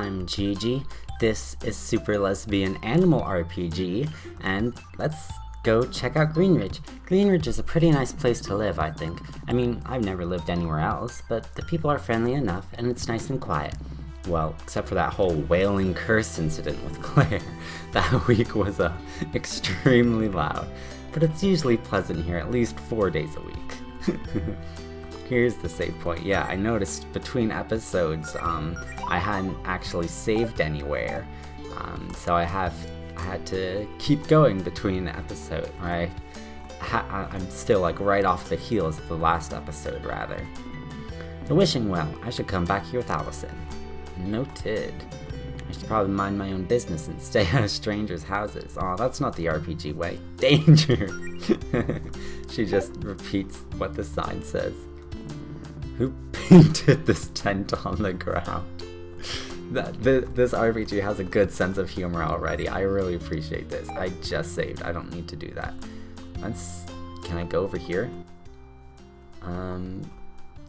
I'm Gigi. This is Super Lesbian Animal RPG, and let's go check out Greenridge. Greenridge is a pretty nice place to live, I think. I mean, I've never lived anywhere else, but the people are friendly enough, and it's nice and quiet. Well, except for that whole wailing curse incident with Claire. That week was extremely loud, but it's usually pleasant here at least 4 days a week. Here's the save point. Yeah, I noticed between episodes, I hadn't actually saved anywhere, so I had to keep going between episodes. I'm still like right off the heels of the last episode, rather. The wishing well. I should come back here with Allison. Noted. I should probably mind my own business and stay out of strangers' houses. Aw, that's not the RPG way. Danger! She just repeats what the sign says. Who painted this tent on the ground? This RPG has a good sense of humor already. I really appreciate this. I just saved. I don't need to do that. Can I go over here?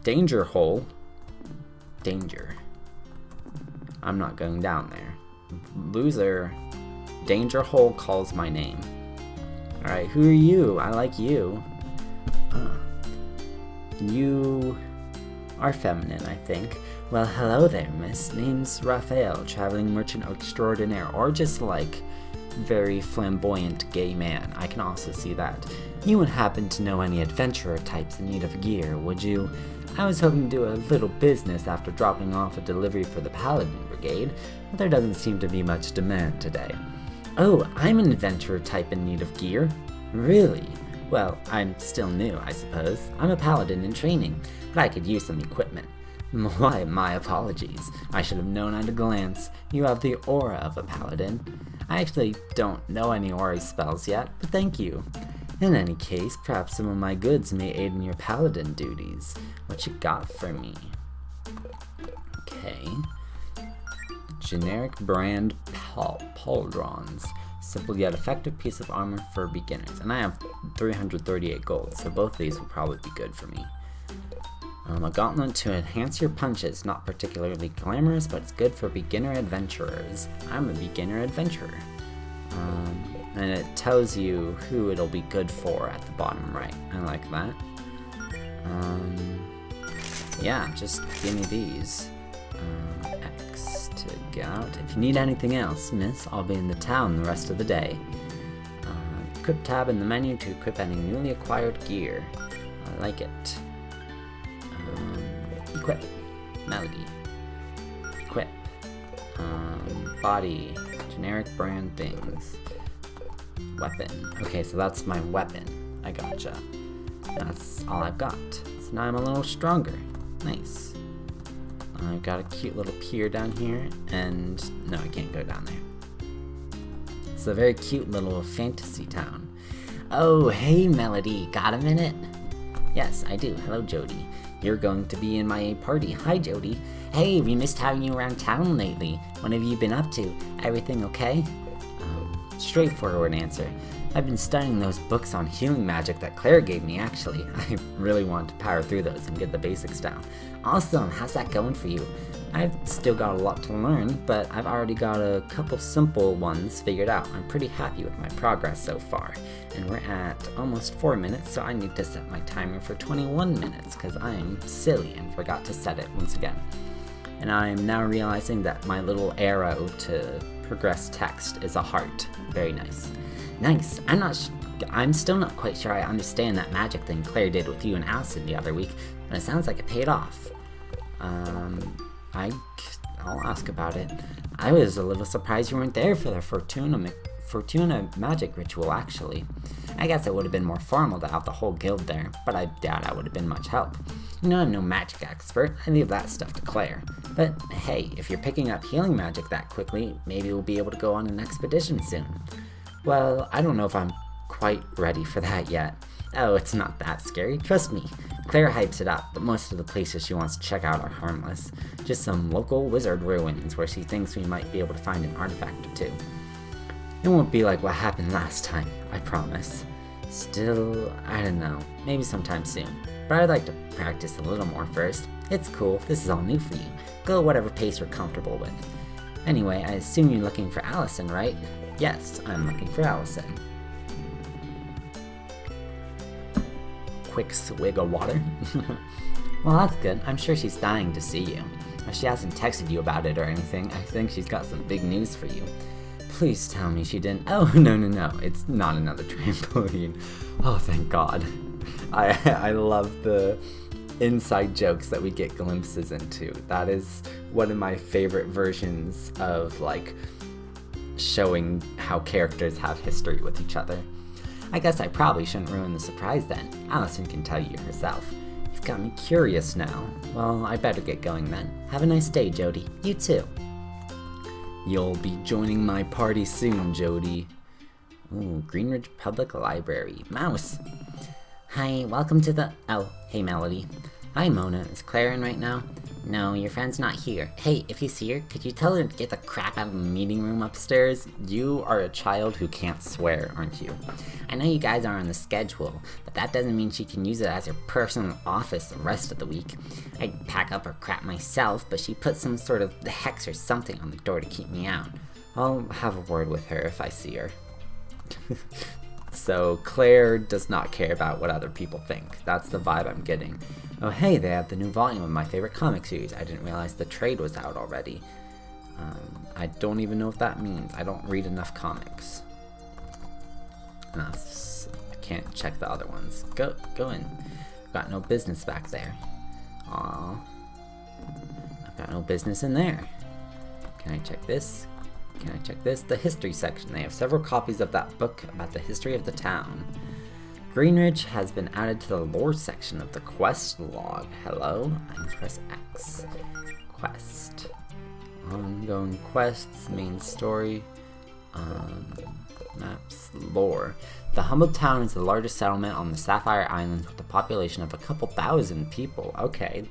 Danger hole. Danger. I'm not going down there. Loser. Danger hole calls my name. Alright, who are you? I like you. You are feminine, I think. Well, hello there, miss. Name's Raphael, traveling merchant extraordinaire, or just like very flamboyant gay man. I can also see that. You would happen to know any adventurer types in need of gear, would you? I was hoping to do a little business after dropping off a delivery for the Paladin Brigade, but there doesn't seem to be much demand today. Oh, I'm an adventurer type in need of gear? Really? Well, I'm still new, I suppose. I'm a paladin in training, but I could use some equipment. Why, my apologies. I should have known at a glance. You have the aura of a paladin. I actually don't know any aura spells yet, but thank you. In any case, perhaps some of my goods may aid in your paladin duties. What you got for me? Okay. Generic brand pauldrons. Simple yet effective piece of armor for beginners. And I have 338 gold, so both of these will probably be good for me. A gauntlet to enhance your punches. Not particularly glamorous, but it's good for beginner adventurers. I'm a beginner adventurer. And it tells you who it'll be good for at the bottom right. I like that. Yeah, just give me these. X to get out. If you need anything else, miss, I'll be in the town the rest of the day. Equip tab in the menu to equip any newly acquired gear. I like it. Equip. Melody. Equip. Body. Generic brand things. Weapon. Okay, so that's my weapon. I gotcha. That's all I've got. So now I'm a little stronger. Nice. I've got a cute little pier down here, and no, I can't go down there. It's a very cute little fantasy town. Oh, hey Melody, got a minute? Yes, I do. Hello, Jody. You're going to be in my party. Hi, Jody. Hey, we missed having you around town lately. What have you been up to? Everything okay? Straightforward answer. I've been studying those books on healing magic that Claire gave me, actually. I really want to power through those and get the basics down. Awesome, how's that going for you? I've still got a lot to learn, but I've already got a couple simple ones figured out. I'm pretty happy with my progress so far. And we're at almost 4 minutes, so I need to set my timer for 21 minutes, because I'm silly and forgot to set it once again. And I'm now realizing that my little arrow to progress text is a heart. Very nice. Nice. I'm still not quite sure I understand that magic thing Claire did with you and Allison the other week, but it sounds like it paid off. I'll ask about it. I was a little surprised you weren't there for the Fortuna magic ritual, actually. I guess it would have been more formal to have the whole guild there, but I doubt I would have been much help. You know, I'm no magic expert. I leave that stuff to Claire. But hey, if you're picking up healing magic that quickly, maybe we'll be able to go on an expedition soon. Well, I don't know if I'm quite ready for that yet. Oh, it's not that scary, trust me. Claire hypes it up, but most of the places she wants to check out are harmless. Just some local wizard ruins where she thinks we might be able to find an artifact or two. It won't be like what happened last time, I promise. Still, I don't know, maybe sometime soon. But I'd like to practice a little more first. It's cool, this is all new for you. Go at whatever pace you're comfortable with. Anyway, I assume you're looking for Allison, right? Yes, I'm looking for Allison. Quick swig of water. Well, that's good. I'm sure she's dying to see you. If she hasn't texted you about it or anything, I think she's got some big news for you. Please tell me she didn't. Oh, no. It's not another trampoline. Oh, thank God. I love the inside jokes that we get glimpses into. That is one of my favorite versions of, like, showing how characters have history with each other. I guess I probably shouldn't ruin the surprise then. Allison can tell you herself. You've got me curious now. Well, I better get going then. Have a nice day, Jody. You too. You'll be joining my party soon, Jody. Ooh, Greenridge Public Library. Mouse. Hi, welcome to the... Oh, hey, Melody. Hi, Mona. Is Claire in right now? No, your friend's not here. Hey, if you see her, could you tell her to get the crap out of the meeting room upstairs? You are a child who can't swear, aren't you? I know you guys are on the schedule, but that doesn't mean she can use it as her personal office the rest of the week. I'd pack up her crap myself, but she put some sort of hex or something on the door to keep me out. I'll have a word with her if I see her. So Claire does not care about what other people think. That's the vibe I'm getting. Oh hey, they have the new volume of my favorite comic series. I didn't realize the trade was out already. I don't even know what that means. I don't read enough comics. No, I can't check the other ones. Go in. I've got no business back there. Aw. I've got no business in there. Can I check this? Can I check this? The history section. They have several copies of that book about the history of the town. Greenridge has been added to the lore section of the quest log. Hello? I press X. Quest. Ongoing quests, main story, maps, lore. The humble town is the largest settlement on the Sapphire Islands with a population of a couple thousand people. Okay.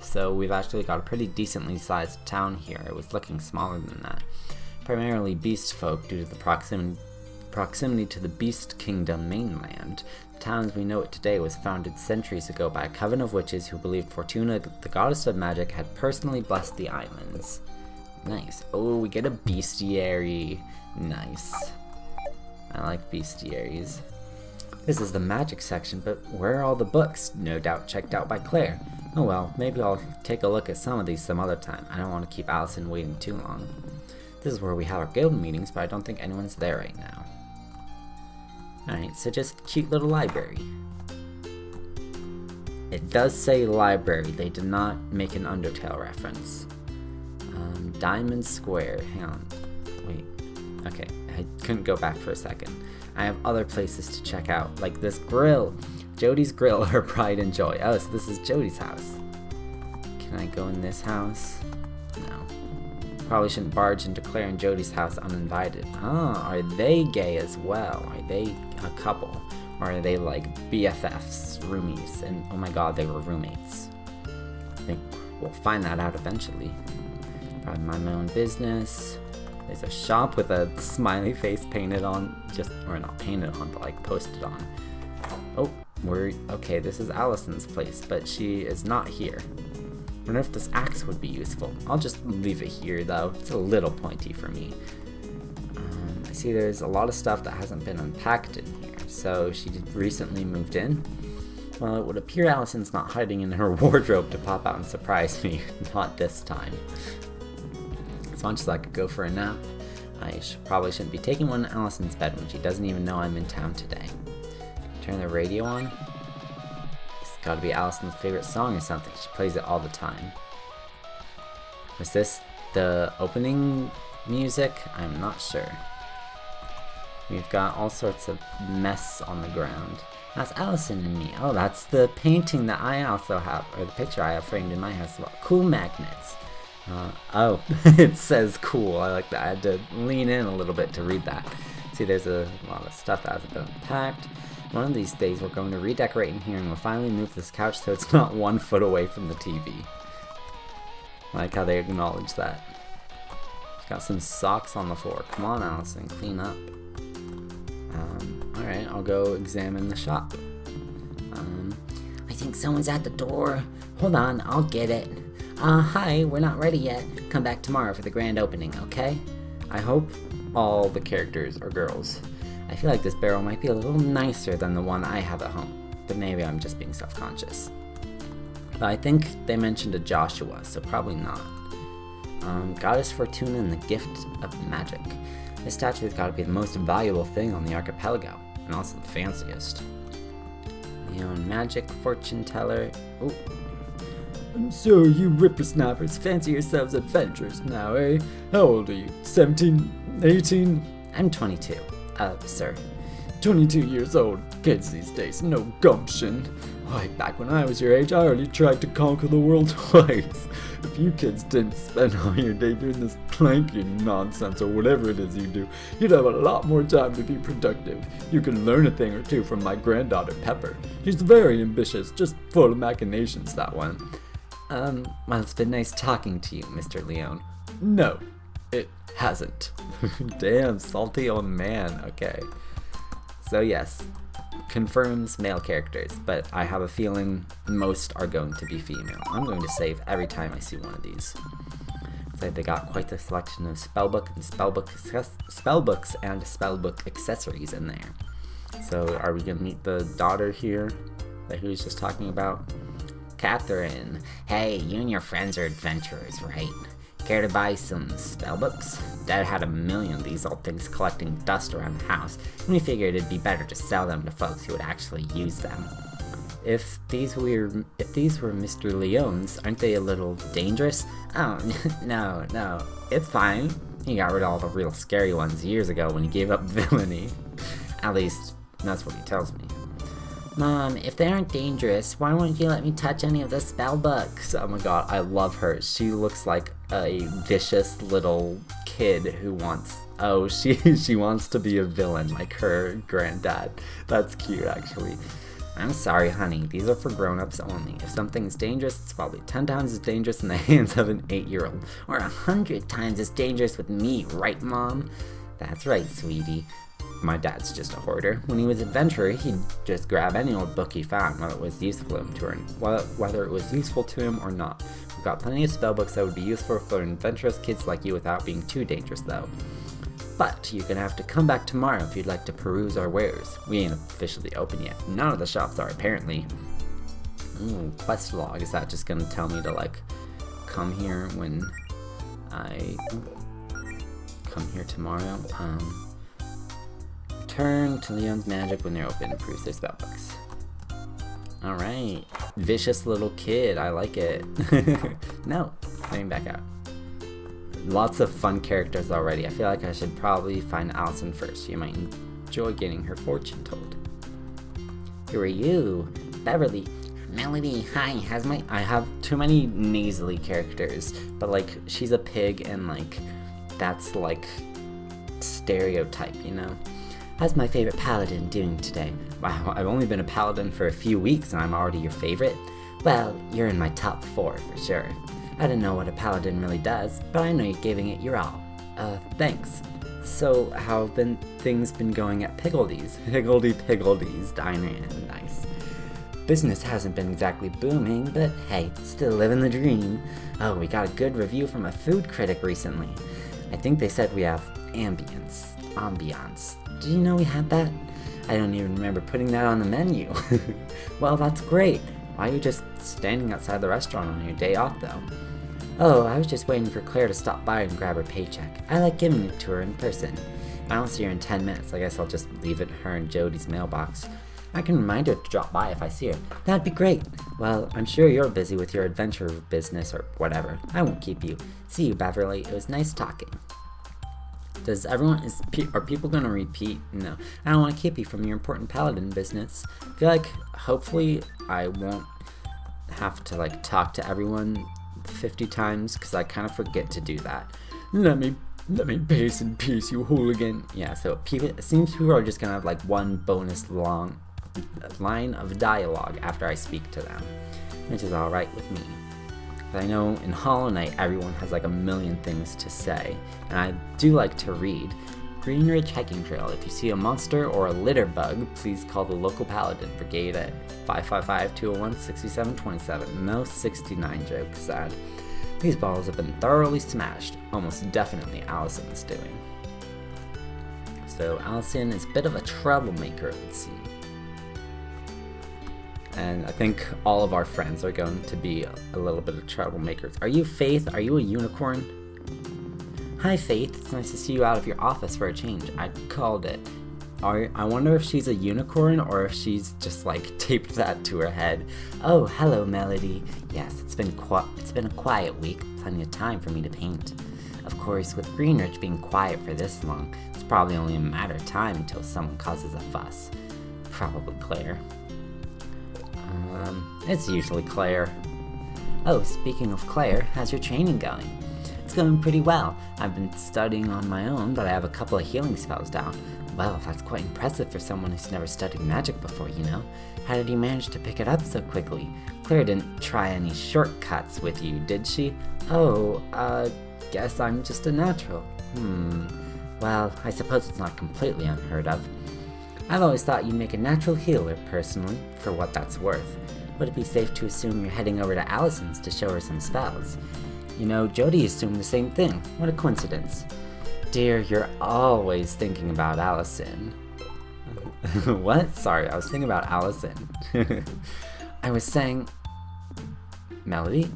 So we've actually got a pretty decently sized town here. It was looking smaller than that. Primarily beast folk due to the proximity to the Beast Kingdom mainland. The town as we know it today was founded centuries ago by a coven of witches who believed Fortuna, the goddess of magic, had personally blessed the islands. Nice. Oh, we get a bestiary. Nice. I like bestiaries. This is the magic section, but where are all the books? No doubt checked out by Claire. Oh well, maybe I'll take a look at some of these some other time. I don't want to keep Allison waiting too long. This is where we have our guild meetings, but I don't think anyone's there right now. Alright, so just cute little library. It does say library. They did not make an Undertale reference. Diamond Square. Hang on. Wait. Okay, I couldn't go back for a second. I have other places to check out, like this grill. Jody's Grill, her pride and joy. Oh, so this is Jody's house. Can I go in this house? No. Probably shouldn't barge into Claire and Jody's house uninvited. Oh, are they gay as well? Are they a couple? Or are they like BFFs, roomies? And oh my god, they were roommates. I think we'll find that out eventually. Probably mind my own business. There's a shop with a smiley face painted on, or not painted on, but like posted on. Oh, okay, this is Allison's place, but she is not here. I wonder if this axe would be useful. I'll just leave it here though. It's a little pointy for me. I see there's a lot of stuff that hasn't been unpacked in here. So she recently moved in. Well, it would appear Allison's not hiding in her wardrobe to pop out and surprise me. Not this time. As much as I could go for a nap, I probably shouldn't be taking one in Allison's bed when she doesn't even know I'm in town today. Turn the radio on. It's gotta be Allison's favorite song or something. She plays it all the time. Was this the opening music? I'm not sure. We've got all sorts of mess on the ground. That's Allison and me. Oh, that's the painting that I also have, or the picture I have framed in my house as well. Cool magnets. Oh, it says cool. I like that. I had to lean in a little bit to read that. See, there's a lot of stuff that hasn't been unpacked. One of these days we're going to redecorate in here and we'll finally move this couch so it's not 1 foot away from the TV. I like how they acknowledge that. Got some socks on the floor. Come on, Allison, clean up. Alright, I'll go examine the shop. I think someone's at the door. Hold on, I'll get it. Hi, we're not ready yet. Come back tomorrow for the grand opening, okay? I hope all the characters are girls. I feel like this barrel might be a little nicer than the one I have at home, but maybe I'm just being self-conscious. But I think they mentioned a Joshua, so probably not. Goddess Fortuna and the Gift of Magic. This statue has got to be the most valuable thing on the archipelago, and also the fanciest. Leon Magic, Fortune Teller. Ooh. So you whippersnappers fancy yourselves adventurers now, eh? How old are you? 17? 18? I'm 22. Sir. 22 years old. Kids these days, no gumption. Why, back when I was your age, I already tried to conquer the world twice. If you kids didn't spend all your day doing this planking nonsense or whatever it is you do, you'd have a lot more time to be productive. You can learn a thing or two from my granddaughter, Pepper. She's very ambitious, just full of machinations, that one. Well, it's been nice talking to you, Mr. Leone. No, it hasn't. Damn, salty old man. Okay. So yes, confirms male characters, but I have a feeling most are going to be female. I'm going to save every time I see one of these. So they got quite the selection of spellbooks and spellbook accessories in there. So are we gonna meet the daughter here that he was just talking about? Catherine. Hey, you and your friends are adventurers, right? Care to buy some spellbooks? Dad had a million of these old things collecting dust around the house, and we figured it'd be better to sell them to folks who would actually use them. If these were Mr. Leone's, aren't they a little dangerous? Oh, no, it's fine. He got rid of all the real scary ones years ago when he gave up villainy. At least, that's what he tells me. Mom, if they aren't dangerous, why won't you let me touch any of the spell books? Oh my god, I love her. She looks like a vicious little kid who wants... Oh, she wants to be a villain like her granddad. That's cute, actually. I'm sorry, honey. These are for grown-ups only. If something's dangerous, it's probably 10 times as dangerous in the hands of an 8-year-old. Or 100 times as dangerous with me, right, Mom? That's right, sweetie. My dad's just a hoarder. When he was an adventurer, he'd just grab any old book he found, whether it was useful to him or not. We've got plenty of spellbooks that would be useful for adventurous kids like you without being too dangerous, though. But you're gonna have to come back tomorrow if you'd like to peruse our wares. We ain't officially open yet. None of the shops are, apparently. Ooh, quest log. Is that just gonna tell me to, like, come here when I... come here tomorrow? Return to Leon's Magic when they're open and peruse their spellbooks. Alright. Vicious little kid. I like it. No. Coming back out. Lots of fun characters already. I feel like I should probably find Allison first. She might enjoy getting her fortune told. Who are you? Beverly. Melody. Hi. I have too many nasally characters. But, like, she's a pig and, like, that's, like, stereotype, you know? How's my favorite paladin doing today? Wow, I've only been a paladin for a few weeks and I'm already your favorite? Well, you're in my top 4 for sure. I don't know what a paladin really does, but I know you're giving it your all. Thanks. So, how have things been going at Piggledee's? Piggledee's Diner and Nice. Business hasn't been exactly booming, but hey, still living the dream. Oh, we got a good review from a food critic recently. I think they said we have ambience. Did you know we had that? I don't even remember putting that on the menu. Well, that's great. Why are you just standing outside the restaurant on your day off, though? Oh, I was just waiting for Claire to stop by and grab her paycheck. I like giving it to her in person. If I don't see her in 10 minutes, I guess I'll just leave it in her and Jody's mailbox. I can remind her to drop by if I see her. That'd be great. Well, I'm sure you're busy with your adventure business or whatever. I won't keep you. See you, Beverly. It was nice talking. Are people gonna repeat? No. I don't want to keep you from your important paladin business. I feel like, hopefully, I won't have to, like, talk to everyone 50 times, because I kind of forget to do that. Let me pace in peace, you hooligan. Yeah, so it seems people are just gonna have, like, one bonus long line of dialogue after I speak to them, which is alright with me. But I know in Hollow Knight, everyone has like a million things to say, and I do like to read. Greenridge Hiking Trail. If you see a monster or a litter bug, please call the local Paladin Brigade at 555-201-6727. No 69 joke, sad. These bottles have been thoroughly smashed. Almost definitely Allison's doing. So Allison is a bit of a troublemaker, it would seem. And I think all of our friends are going to be a little bit of troublemakers. Are you Faith? Are you a unicorn? Hi Faith, it's nice to see you out of your office for a change. I called it. I wonder if she's a unicorn or if she's just like taped that to her head. Oh, hello Melody. Yes, it's been a quiet week. Plenty of time for me to paint. Of course, with Greenridge being quiet for this long, it's probably only a matter of time until someone causes a fuss. Probably Claire. It's usually Claire. Oh, speaking of Claire, how's your training going? It's going pretty well. I've been studying on my own, but I have a couple of healing spells down. Well, that's quite impressive for someone who's never studied magic before, you know? How did you manage to pick it up so quickly? Claire didn't try any shortcuts with you, did she? Oh, guess I'm just a natural. Well, I suppose it's not completely unheard of. I've always thought you'd make a natural healer, personally, for what that's worth. Would it be safe to assume you're heading over to Allison's to show her some spells? You know, Jody assumed the same thing. What a coincidence. Dear, you're always thinking about Allison. What? Sorry, I was thinking about Allison. I was saying... Melody?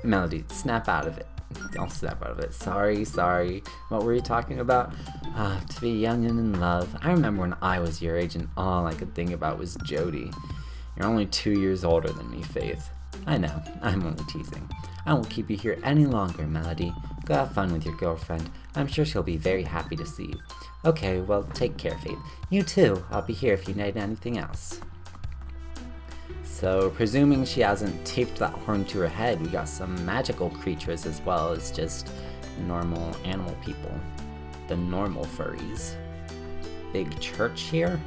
Melody, snap out of it. Don't snap out of it. Sorry. What were you talking about? To be young and in love. I remember when I was your age and all I could think about was Jody. You're only 2 years older than me, Faith. I know, I'm only teasing. I won't keep you here any longer, Melody. Go have fun with your girlfriend. I'm sure she'll be very happy to see you. Okay, well, take care, Faith. You too. I'll be here if you need anything else. So, presuming she hasn't taped that horn to her head, we got some magical creatures as well as just normal animal people. The normal furries. Big church here?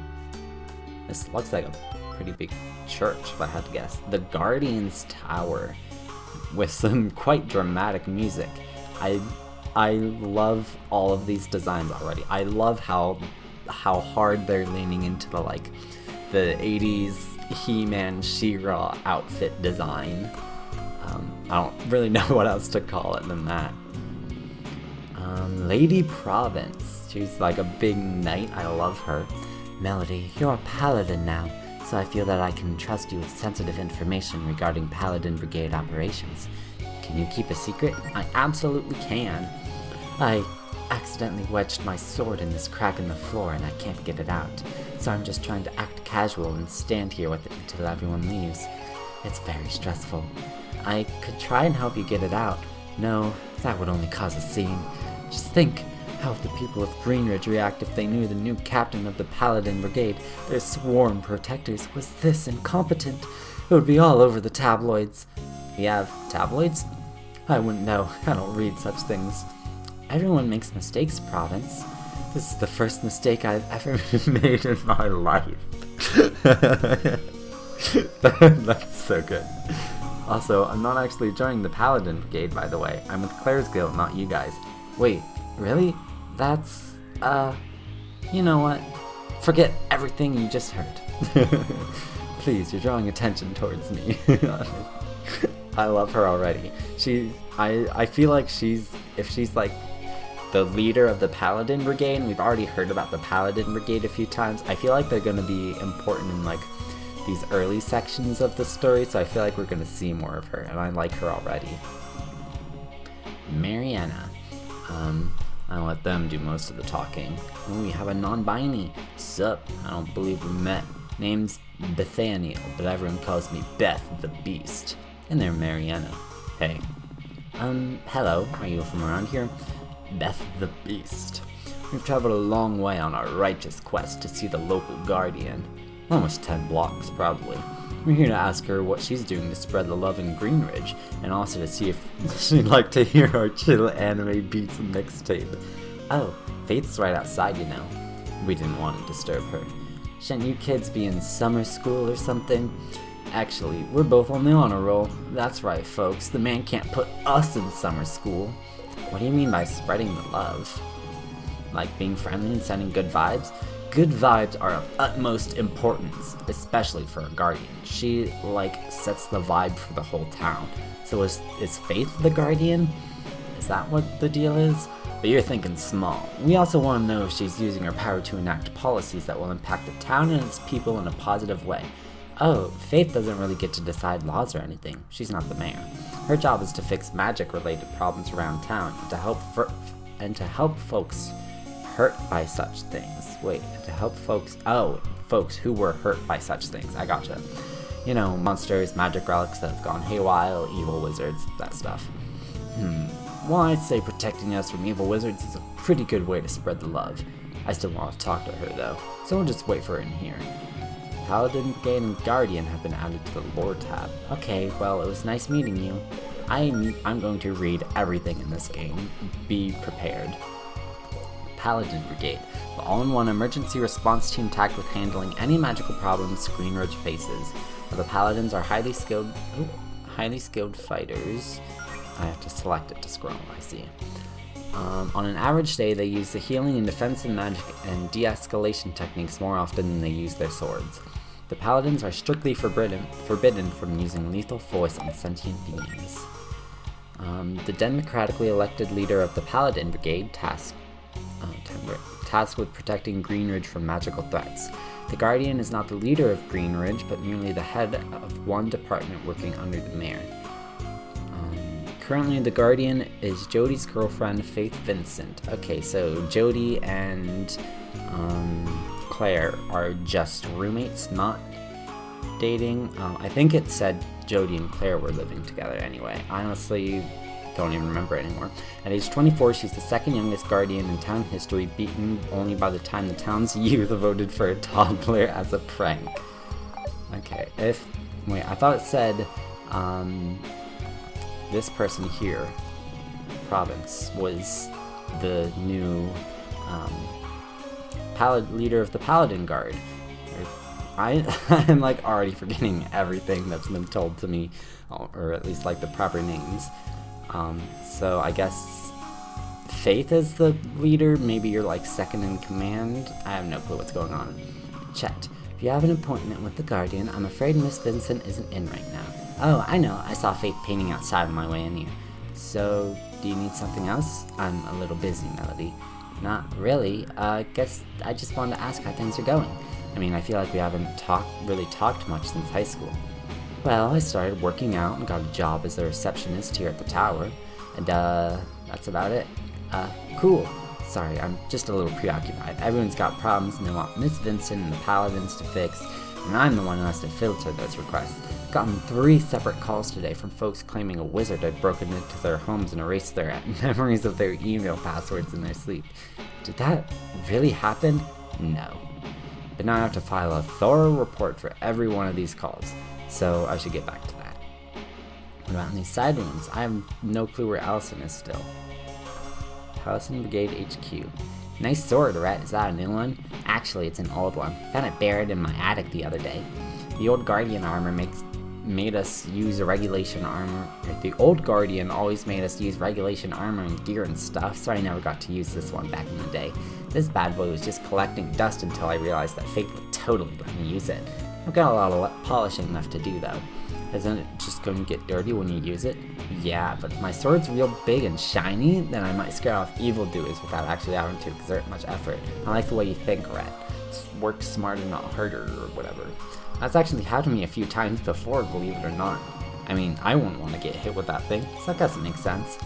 This looks like a pretty big church, if I had to guess. The Guardian's Tower, with some quite dramatic music. I love all of these designs already. I love how hard they're leaning into the 80s He-Man She-Ra outfit design. I don't really know what else to call it than that. Lady Province. She's like a big knight. I love her. Melody, you're a paladin now, so I feel that I can trust you with sensitive information regarding Paladin Brigade operations. Can you keep a secret? I absolutely can. I accidentally wedged my sword in this crack in the floor and I can't get it out, so I'm just trying to act casual and stand here with it until everyone leaves. It's very stressful. I could try and help you get it out. No, that would only cause a scene. Just think, how would the people of Greenridge react if they knew the new captain of the Paladin Brigade, their sworn protectors, was this incompetent? It would be all over the tabloids. We have tabloids? I wouldn't know. I don't read such things. Everyone makes mistakes, Province. This is the first mistake I've ever made in my life. That's so good. Also, I'm not actually joining the Paladin Brigade, by the way. I'm with Claire's Guild, not you guys. Wait, really? That's, you know what? Forget everything you just heard. Please, you're drawing attention towards me. I love her already. I feel like if she's like the leader of the Paladin Brigade, and we've already heard about the Paladin Brigade a few times, I feel like they're going to be important in like these early sections of the story, so I feel like we're going to see more of her, and I like her already. Mariana. I'll let them do most of the talking. Oh, we have a non-binary. Sup, I don't believe we met. Name's Bethaniel, but everyone calls me Beth the Beast. And they're Mariana. Hey. Hello, are you from around here? Beth the Beast. We've traveled a long way on our righteous quest to see the local guardian. Almost 10 blocks, probably. We're here to ask her what she's doing to spread the love in Greenridge, and also to see if she'd like to hear our chill anime beats mixtape. Oh, Faith's right outside, you know. We didn't want to disturb her. Shouldn't you kids be in summer school or something? Actually, we're both on the honor roll. That's right, folks. The man can't put us in summer school. What do you mean by spreading the love? Like being friendly and sending good vibes? Good vibes are of utmost importance, especially for a guardian. She, sets the vibe for the whole town. So is Faith the guardian? Is that what the deal is? But you're thinking small. We also want to know if she's using her power to enact policies that will impact the town and its people in a positive way. Oh, Faith doesn't really get to decide laws or anything. She's not the mayor. Her job is to fix magic-related problems around town and to help folks hurt by such things. Wait, to help folks... Oh, folks who were hurt by such things. I gotcha. You know, monsters, magic relics that have gone haywire, evil wizards, that stuff. Well, I'd say protecting us from evil wizards is a pretty good way to spread the love. I still want to talk to her, though, so we'll just wait for her in here. Paladin, Brigade, and Guardian have been added to the lore tab. Okay, well, it was nice meeting you. I'm going to read everything in this game. Be prepared. Paladin Brigade, the all-in-one emergency response team tasked with handling any magical problems Greenridge faces. The Paladins are highly skilled fighters. I have to select it to scroll, I see. On an average day, they use the healing and defensive magic and de-escalation techniques more often than they use their swords. The Paladins are strictly forbidden from using lethal force on sentient beings. The democratically elected leader of the Paladin Brigade tasked with protecting Greenridge from magical threats. The Guardian is not the leader of Greenridge, but merely the head of one department working under the mayor. Currently, the Guardian is Jody's girlfriend, Faith Vincent. Okay, so Jody and Claire are just roommates, not dating. I think it said Jody and Claire were living together anyway. I honestly don't even remember anymore. At age 24, she's the second youngest Guardian in town history, beaten only by the time the town's youth voted for a toddler as a prank. Okay, wait, I thought it said, this person here, Province, was the new leader of the Paladin Guard. I'm already forgetting everything that's been told to me, or at least the proper names. So I guess Faith is the leader. Maybe you're second in command. I have no clue what's going on. Chet, if you have an appointment with the Guardian, I'm afraid Miss Vincent isn't in right now. Oh, I know. I saw Faith painting outside on my way in here. So, do you need something else? I'm a little busy, Melody. Not really. Guess I just wanted to ask how things are going. I mean, I feel like we haven't really talked much since high school. Well, I started working out and got a job as a receptionist here at the tower. And, that's about it. Cool. Sorry, I'm just a little preoccupied. Everyone's got problems and they want Miss Vincent and the Paladins to fix, and I'm the one who has to filter those requests. Gotten 3 separate calls today from folks claiming a wizard had broken into their homes and erased their memories of their email passwords in their sleep. Did that really happen? No. But now I have to file a thorough report for every one of these calls, so I should get back to that. What about in these side rooms? I have no clue where Allison is still. Allison Brigade HQ. Nice sword, Rhett. Is that a new one? Actually, it's an old one. Found it buried in my attic the other day. The old Guardian armor made us use regulation armor. The old Guardian always made us use regulation armor and gear and stuff, so I never got to use this one back in the day. This bad boy was just collecting dust until I realized that Faith would totally let me use it. I've got a lot of polishing left to do though. Isn't it just going to get dirty when you use it? Yeah, but if my sword's real big and shiny, then I might scare off evildoers without actually having to exert much effort. I like the way you think, Rhett. Work smarter, not harder, or whatever. That's actually happened to me a few times before, believe it or not. I mean, I wouldn't want to get hit with that thing, so that doesn't make sense.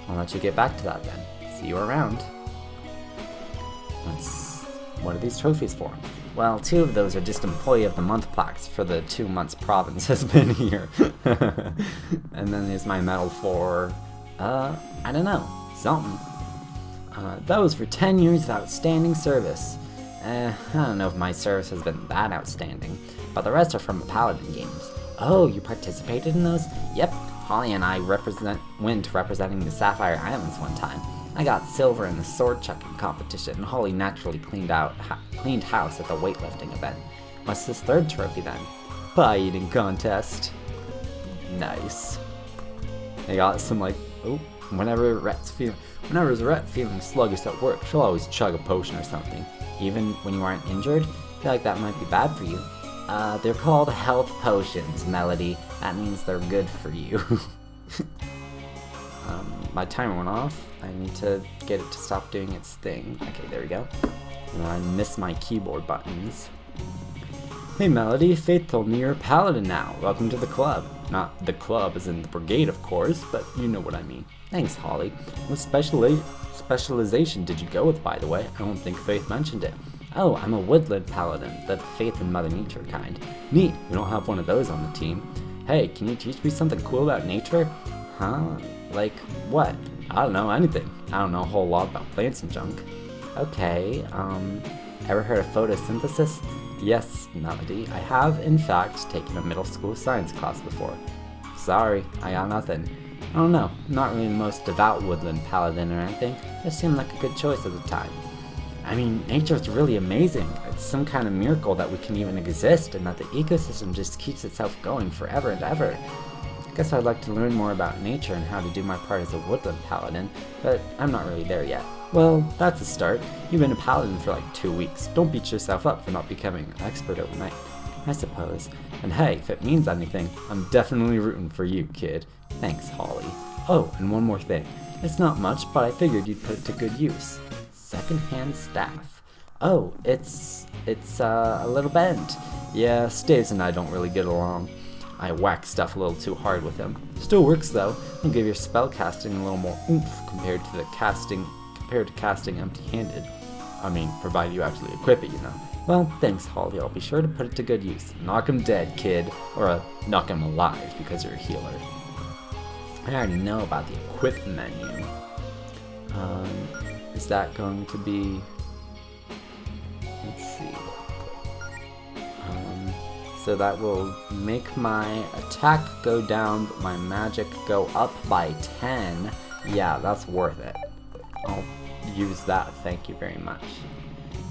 I'll let you get back to that then. See you around. What are these trophies for? Well, 2 of those are just Employee of the Month plaques for the 2 months Province has been here. And then there's my medal for, I don't know, something. That was for 10 years of outstanding service. I don't know if my service has been that outstanding, but the rest are from the Paladin games. Oh, you participated in those? Yep, Holly and I went representing the Sapphire Islands one time. I got silver in the sword chucking competition, and Holly naturally cleaned house at the weightlifting event. What's this 3rd trophy then? Pie eating contest. Nice. They got some whenever Rhett feeling sluggish at work, she'll always chug a potion or something. even when you aren't injured? I feel like that might be bad for you. They're called health potions, Melody. That means they're good for you. My timer went off. I need to get it to stop doing its thing. Okay, there we go. I miss my keyboard buttons. Hey Melody, Faith told me you're a paladin now. Welcome to the club. Not the club as in the brigade, of course, but you know what I mean. Thanks, Holly. What specialization did you go with, by the way? I don't think Faith mentioned it. Oh, I'm a woodland paladin, the Faith and Mother Nature kind. Neat, we don't have one of those on the team. Hey, can you teach me something cool about nature? Huh? Like what? I don't know anything. I don't know a whole lot about plants and junk. Okay, ever heard of photosynthesis? Yes, Melody, I have, in fact, taken a middle school science class before. Sorry, I got nothing. I don't know, I'm not really the most devout woodland paladin or anything. It seemed like a good choice at the time. I mean, nature's really amazing. It's some kind of miracle that we can even exist and that the ecosystem just keeps itself going forever and ever. I guess I'd like to learn more about nature and how to do my part as a woodland paladin, but I'm not really there yet. Well, that's a start. You've been a paladin for like 2 weeks. Don't beat yourself up for not becoming an expert overnight, I suppose. And hey, if it means anything, I'm definitely rooting for you, kid. Thanks, Holly. Oh, and one more thing. It's not much, but I figured you'd put it to good use. Secondhand staff. Oh, it's a little bent. Yeah, Staves and I don't really get along. I whack stuff a little too hard with him. Still works though. It'll give your spell casting a little more oomph compared to casting empty-handed. I mean, provided you actually equip it, you know. Well, thanks, Holly. I'll be sure to put it to good use. Knock him dead, kid. Or knock him alive because you're a healer. I already know about the equip menu. Is that going to be... Let's see. So that will make my attack go down, but my magic go up by 10. Yeah, that's worth it. I'll use that, thank you very much.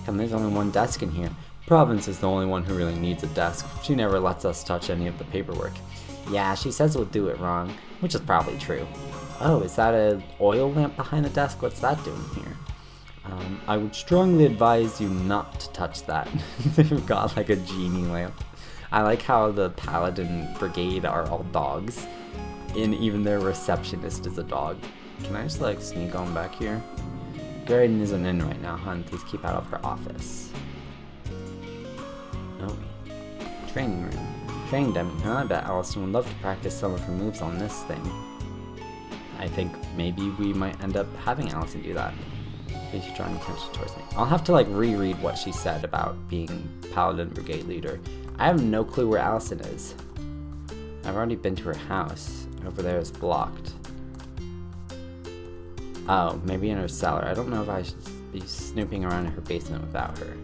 Come, there's only one desk in here. Province is the only one who really needs a desk. She never lets us touch any of the paperwork. Yeah, she says we'll do it wrong, which is probably true. Oh, is that an oil lamp behind the desk? What's that doing here? I would strongly advise you not to touch that. They've got like a genie lamp. I like how the Paladin Brigade are all dogs, and even their receptionist is a dog. Can I just like sneak on back here? Graydon isn't in right now, hon. Please keep out of her office. Oh, training room. Training dummy, huh? I bet Allison would love to practice some of her moves on this thing. I think maybe we might end up having Allison do that. She's drawing attention towards me. I'll have to like reread what she said about being Paladin Brigade leader. I have no clue where Allison is. I've already been to her house. Over there is blocked. Oh, maybe in her cellar. I don't know if I should be snooping around in her basement without her.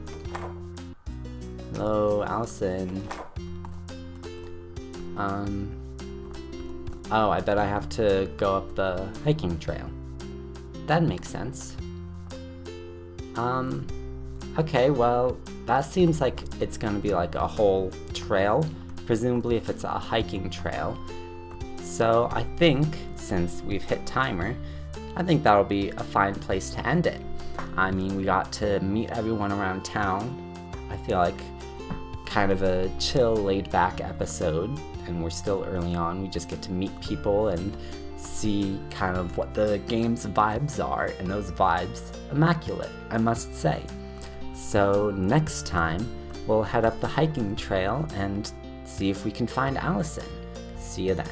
Hello, Allison. Oh, I bet I have to go up the hiking trail. That makes sense. Okay, well, that seems like it's gonna be like a whole trail, presumably if it's a hiking trail. So I think, since we've hit timer, I think that'll be a fine place to end it. I mean, we got to meet everyone around town. I feel like kind of a chill, laid-back episode, and we're still early on. We just get to meet people and see kind of what the game's vibes are, and those vibes, immaculate, I must say. So next time, we'll head up the hiking trail and see if we can find Allison. See you then.